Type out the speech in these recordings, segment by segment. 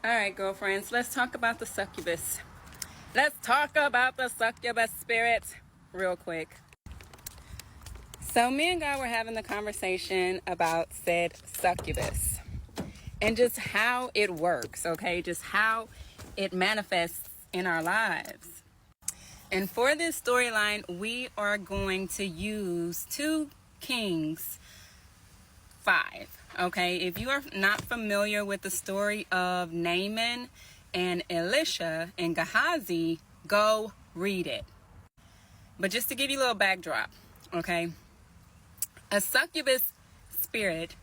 All right, girlfriends, let's talk about the succubus. Let's talk about the succubus spirit real quick. So me and God were having the conversation about said succubus and just how it works, okay? Just how it manifests in our lives. And for this storyline, we are going to use 2 Kings 5. Okay, if you are not familiar with the story of Naaman and Elisha and Gehazi, go read it. But just to give you a little backdrop, okay, a succubus spirit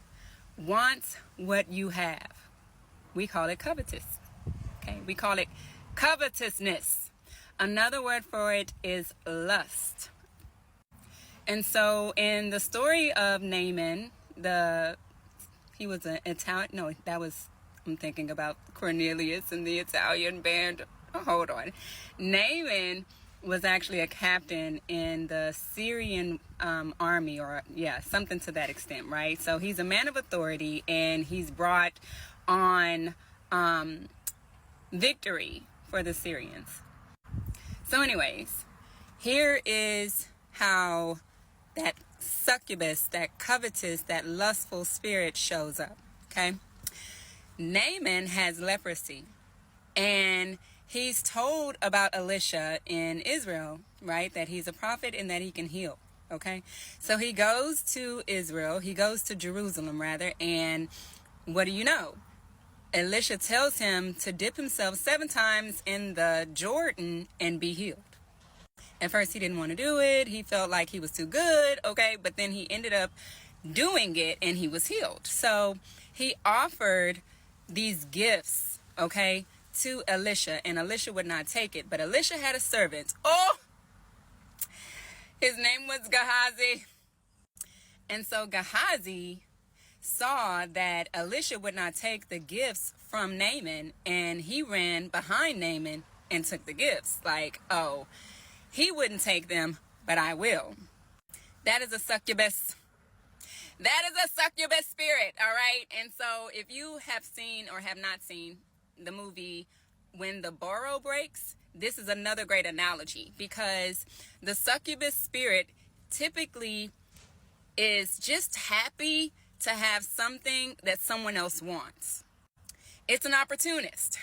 wants what you have. We call it covetous. Okay, we call it covetousness. Another word for it is lust. And so in the story of Naaman, he was an Italian. No, I'm thinking about Cornelius and the Italian band. Oh, hold on. Naaman was actually a captain in the Syrian army, or something to that extent, right? So he's a man of authority, and he's brought on victory for the Syrians. So anyways, here is how that succubus, that covetous, that lustful spirit shows up. Okay, Naaman has leprosy, and he's told about Elisha in Israel, right, that he's a prophet and that he can heal. Okay, so he goes to Israel, he goes to Jerusalem rather, and what do you know? Elisha tells him to dip himself 7 times in the Jordan and be healed. At first, he didn't want to do it. He felt like he was too good, okay? But then he ended up doing it, and he was healed. So he offered these gifts, okay, to Elisha, and Elisha would not take it. But Elisha had a servant. Oh, his name was Gehazi. And so Gehazi saw that Elisha would not take the gifts from Naaman, and he ran behind Naaman and took the gifts. Like, oh, he wouldn't take them, but I will. That is a succubus. That is a succubus spirit, all right? And so if you have seen or have not seen the movie When the Burrow Breaks, this is another great analogy, because the succubus spirit typically is just happy to have something that someone else wants. It's an opportunist.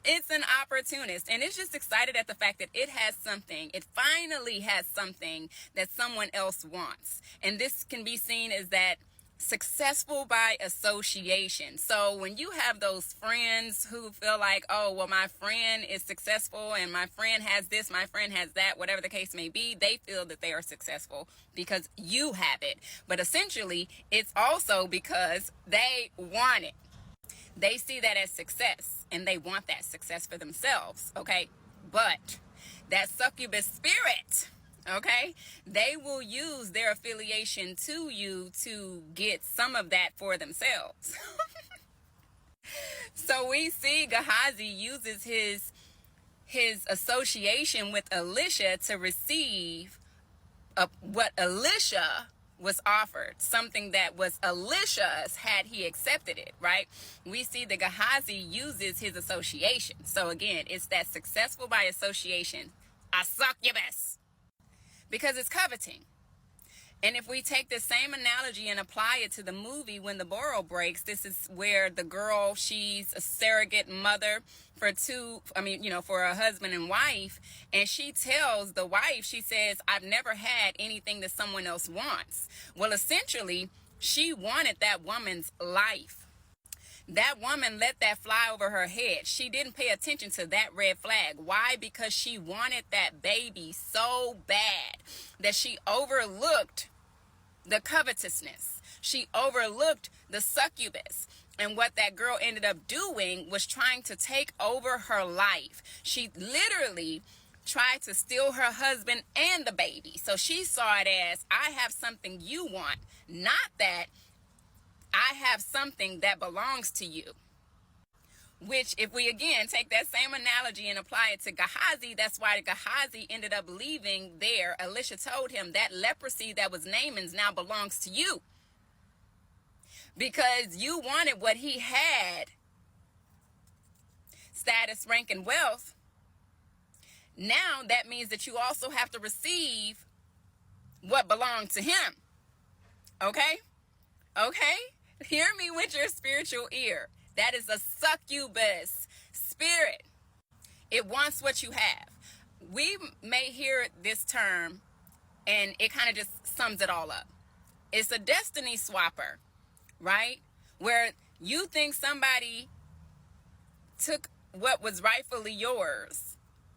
It's an opportunist. And it's just excited at the fact that it has something. It finally has something that someone else wants. And this can be seen as that successful by association. So when you have those friends who feel like, oh, well, my friend is successful and my friend has this, my friend has that, whatever the case may be, they feel that they are successful because you have it. But essentially, it's also because they want it. They see that as success, and they want that success for themselves, okay? But that succubus spirit, okay, they will use their affiliation to you to get some of that for themselves. So we see Gehazi uses his association with Elisha to receive what Elisha was offered, something that was Elisha's had he accepted it, right? We see that Gehazi uses his association. So again, it's that successful by association, a succubus, because it's coveting. And if we take the same analogy and apply it to the movie When the Burrow Breaks, this is where the girl, she's a surrogate mother for for a husband and wife. And she tells the wife, she says, I've never had anything that someone else wants. Well, essentially, she wanted that woman's life. That woman let that fly over her head. She didn't pay attention to that red flag. Why? Because she wanted that baby so bad that she overlooked the covetousness. She overlooked the succubus. And what that girl ended up doing was trying to take over her life. She literally tried to steal her husband and the baby. So she saw it as, I have something you want, not that I have something that belongs to you. Which, if we again take that same analogy and apply it to Gehazi, that's why Gehazi ended up leaving there. Elisha told him that leprosy that was Naaman's now belongs to you, because you wanted what he had status, rank, and wealth, now that means that you also have to receive what belongs to him. Okay? Okay? Hear me with your spiritual ear. That is a succubus spirit. It wants what you have. We may hear this term and it kind of just sums it all up. It's a destiny swapper, right? Where you think somebody took what was rightfully yours,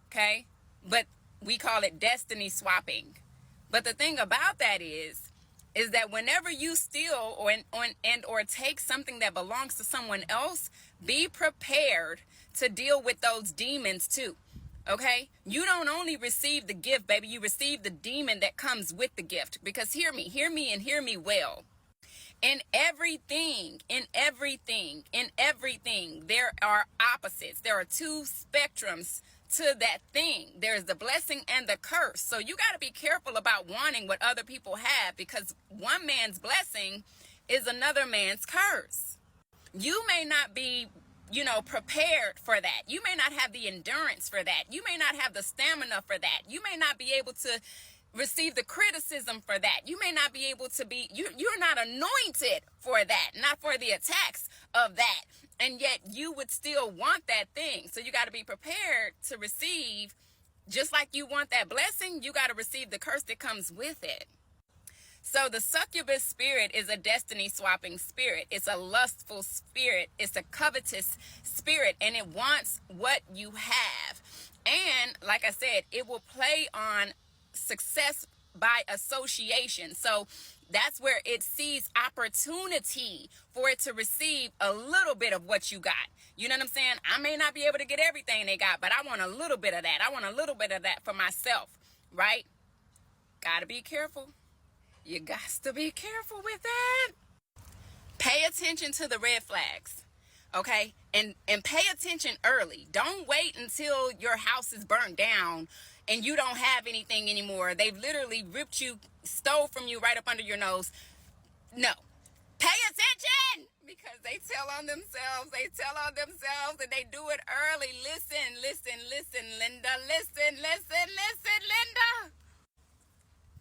okay? But we call it destiny swapping. But the thing about that is that whenever you steal or take something that belongs to someone else, be prepared to deal with those demons too. Okay? You don't only receive the gift, baby, you receive the demon that comes with the gift. Because hear me and hear me well. In everything, there are opposites. There are two spectrums to that thing. There's the blessing and the curse. So you got to be careful about wanting what other people have, because one man's blessing is another man's curse. You may not be, prepared for that. You may not have the endurance for that. You may not have the stamina for that. You may not be able to receive the criticism for that. You may not be able to be, you're not anointed for that, not for the attacks of that. And yet you would still want that thing. So you got to be prepared to receive, just like you want that blessing, you got to receive the curse that comes with it. So the succubus spirit is a destiny swapping spirit. It's a lustful spirit. It's a covetous spirit, and it wants what you have. And like I said, it will play on success by association. So that's where it sees opportunity for it to receive a little bit of what you got. You know what I'm saying? I may not be able to get everything they got, but I want a little bit of that. I want a little bit of that for myself, right? Gotta be careful. You got to be careful with that. Pay attention to the red flags, okay? And pay attention early. Don't wait until your house is burnt down and you don't have anything anymore. They've literally ripped you, stole from you right up under your nose. No. Pay attention, because they tell on themselves, and they do it early. Listen, Linda. Listen, Linda.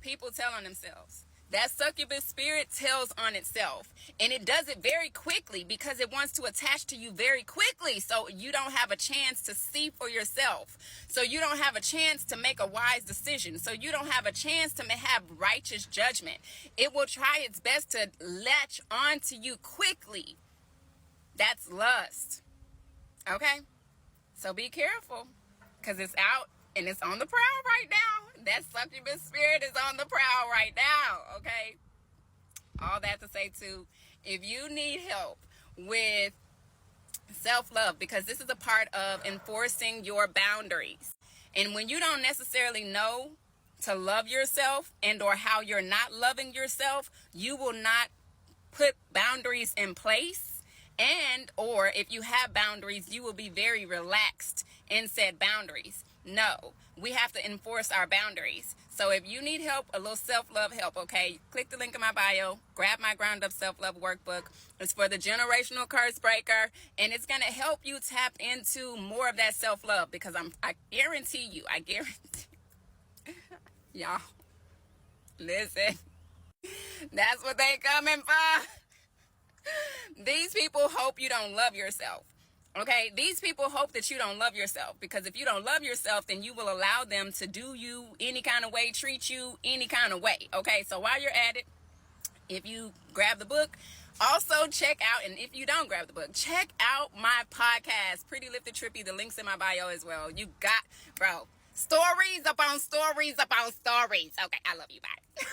People tell on themselves. That succubus spirit tells on itself, and it does it very quickly because it wants to attach to you very quickly, so you don't have a chance to see for yourself, so you don't have a chance to make a wise decision, so you don't have a chance to have righteous judgment. It will try its best to latch onto you quickly. That's lust. Okay? So be careful, because it's out and it's on the prowl right now. That succubus spirit is on the prowl right now, okay? All that to say, too, if you need help with self-love, because this is a part of enforcing your boundaries. And when you don't necessarily know to love yourself and or how you're not loving yourself, you will not put boundaries in place. And or if you have boundaries, you will be very relaxed in said boundaries. No, we have to enforce our boundaries. So if you need help, a little self-love help, okay, click the link in my bio, grab my ground up self-love workbook. It's for the generational curse breaker, and it's going to help you tap into more of that self-love, because I guarantee, y'all, listen, that's what they coming for. These people hope you don't love yourself. Okay, these people hope that you don't love yourself, because if you don't love yourself, then you will allow them to do you any kind of way, treat you any kind of way. Okay, so while you're at it, if you grab the book, also check out, and if you don't grab the book, check out my podcast, Pretty Lifted Trippy. The link's in my bio as well. You got, bro, stories upon stories upon stories. Okay, I love you. Bye.